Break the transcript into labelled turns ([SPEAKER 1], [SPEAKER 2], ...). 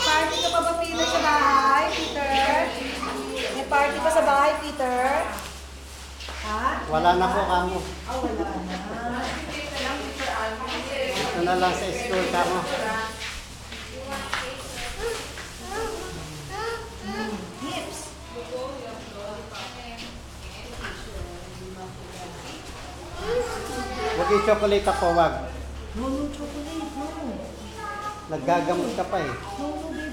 [SPEAKER 1] Party ka pa ba, Peter, sa bahay, Peter? May party pa sa bahay, Peter? Ha?
[SPEAKER 2] Wala na po kamo.
[SPEAKER 1] Wala na.
[SPEAKER 2] Ito na lang sa school kamo.
[SPEAKER 1] Hips.
[SPEAKER 2] Huwag yung chocolate ako, wag.
[SPEAKER 1] No, no chocolate, no.
[SPEAKER 2] Naggagamot ka pa eh.
[SPEAKER 1] No, no, baby.